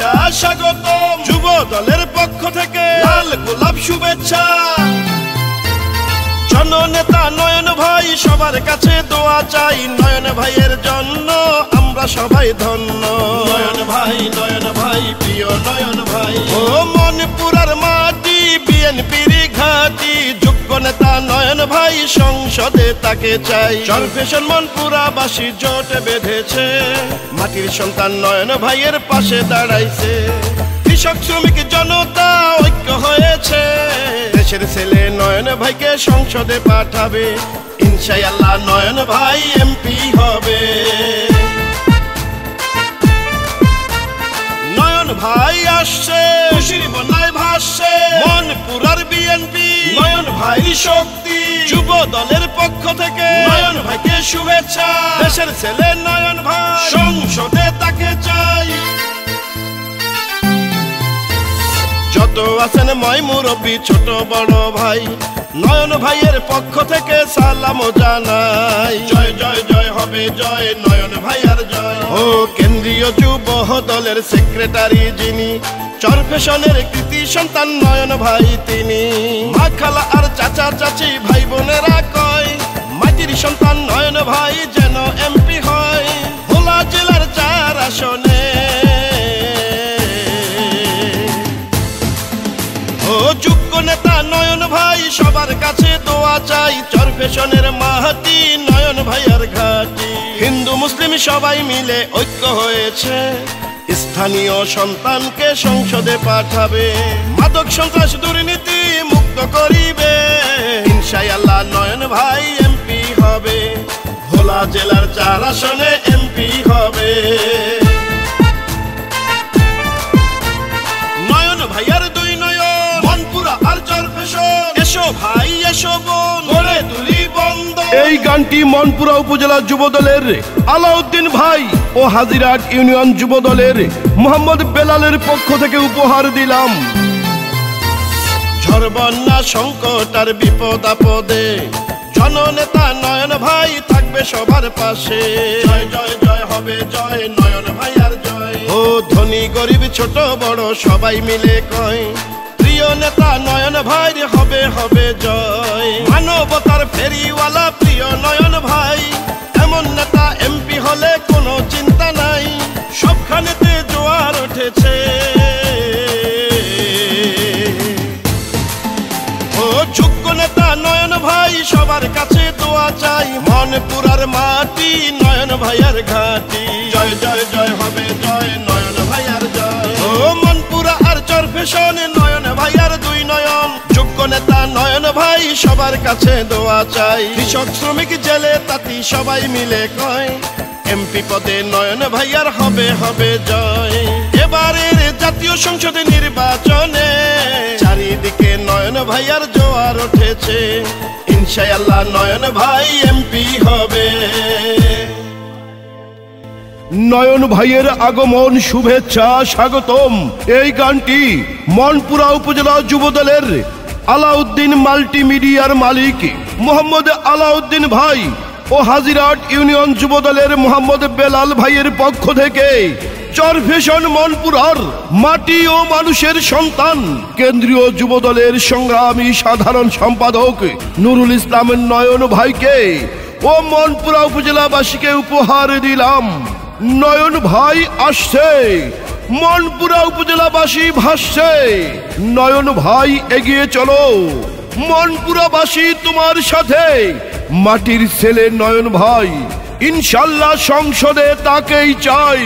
শুভেচ্ছা স্বাগতম, যুব দলের পক্ষ থেকে লাল গোলাপ শুভেচ্ছা। জননেতা নয়ন ভাই সবার কাছে দোয়া চাই, নয়ন ভাইয়ের জন্য আমরা সবাই ধন্য। নয়ন ভাই প্রিয় নয়ন ভাই, ও মনপুরার মাটি বিএনপির ঘাটি, যোগ্য নেতা নয়ন ভাই সংসদে তাকে চাই। চরফ্যাশন মনপুরাবাসী জোট বেঁধেছে, মাটির সন্তান নয়ন ভাইয়ের পাশে দাঁড়াইছে। কৃষক শ্রমিক জনতা ঐক্য হয়েছে, দেশের ছেলে নয়ন ভাইকে সংসদে পাঠাবে, ইনশাআল্লাহ নয়ন ভাই এমপি হবে। নয়ন ভাই আসছে, খুশির বন্যায় ভাসছে মনপুরার বিএনপি, নয়ন ভাই শক্তি। যুব দলের পক্ষ থেকে নয়ন ভাইকে শুভেচ্ছা, দেশের ছেলে নয়ন ভাই সংসদে তাকে চাই। যত আছেন ময় মুরব্বী ছোট বড় ভাই, নয়ন ভাইয়ের পক্ষ থেকে সালাম জানাই। জয় জয় জয় হবে জয়, নয়ন ভাইয়ার জয়। ও কেন্দ্রীয় যুব দলের সেক্রেটারি যিনি, চরফ্যাশনের কৃতি সন্তান নয়ন ভাই তিনি। মা খালা আর চাচা চাচি ভাই বোনেরা কয়, মাটির সন্তান নয়ন ভাই যেন এমপি হয়। ভোলা জেলার 4 আসনে ও যোগ্য নেতা নয়ন ভাই সবার কাছে দোয়া চাই। চরফ্যাশনের মাটি নয়ন ভাইয়ার ঘাটি, হিন্দু মুসলিম সবাই মিলে ঐক্য হয়েছে, স্থানীয় সন্তানকে সংসদে পাঠাবে, মাদক সন্ত্রাস দুর্নীতি মুক্ত করিবে, ইনশাআল্লাহ নয়ন ভাই এমপি হবে। ভোলা জেলার 4 আসনে এমপি হবে। নয়ন ভাইয়ার 2 নয়ন, মনপুরা আর চরফ্যাশন, এসো ভাই এসো বোন, গড়ে তুলি বন্ধ। এই গানটি মনপুরা উপজেলা যুব দলের আলাউদ্দিন ভাই ও হাজিরহাট ইউনিয়ন যুব দলের মোহাম্মদ বেলালের পক্ষ থেকে উপহার দিলাম। ঝড় বন্যা সংকট আর বিপদ আপদে জননেতা নয়ন ভাই থাকবে সবার পাশে। জয় জয় জয় হবে জয়, নয়ন ভাইয়ার জয়। ও ধনী গরিব ছোট বড় সবাই মিলে কয়, প্রিয় নেতা নয়ন ভাই হবে হবে জয়। মানবতার ফেরিওয়ালা প্রিয় নয়ন ভাই, এমন নেতা এমপি হলে কোনো চিন্তা নাই, সবখানেতে জোয়ার উঠেছে। ও যোগ্য নেতা নয়ন ভাই সবার কাছে দোয়া চাই, মনপুরার মাটি নয়ন ভাইয়ার ঘাটি। জয় জয় জয় হবে জয়, নয়ন ভাইয়ার জয়। ও মনপুরা আর চরফ্যাশন নয়ন ভাইয়ার 2 নয়ন, যোগ্য নেতা নয়ন ভাই সবার কাছে দোয়া চাই। কৃষক শ্রমিক জেলে তাঁতি সবাই মিলে কয়, এমপি পদে নয়ন ভাইয়ার হবে হবে জয়। এবারের জাতীয় সংসদে নির্বাচনে চারিদিকে নয়ন ভাইয়ার জোয়ার উঠেছে, ইনশাআল্লাহ নয়ন ভাই এমপি হবে। নয়ন ভাইয়ের আগমন শুভেচ্ছা স্বাগতম। এই গানটি মনপুরা উপজেলা যুব দলের আলাউদ্দিন মাল্টিমিডিয়ার মালিক মোহাম্মদ আলাউদ্দিন ভাই ও হাজিরহাট ইউনিয়ন যুব দলের মোহাম্মদ বেলাল ভাইয়ের পক্ষ থেকে চরফ্যাশন মনপুরার মাটি ও মানুষের সন্তান কেন্দ্রীয় যুব দলের সংগ্রামী সাধারণ সম্পাদক নুরুল ইসলাম নয়ন ভাইকে ও মনপুরা উপজেলাবাসীকে উপহার দিলাম। নয়ন ভাই আসছে, মনপুরা উপজেলাবাসী ভাসছে, নয়ন ভাই এগিয়ে চলো, মনপুরাবাসী তোমার সাথে, মাটির ছেলে নয়ন ভাই ইনশাল্লাহ সংসদে তাকেই চাই।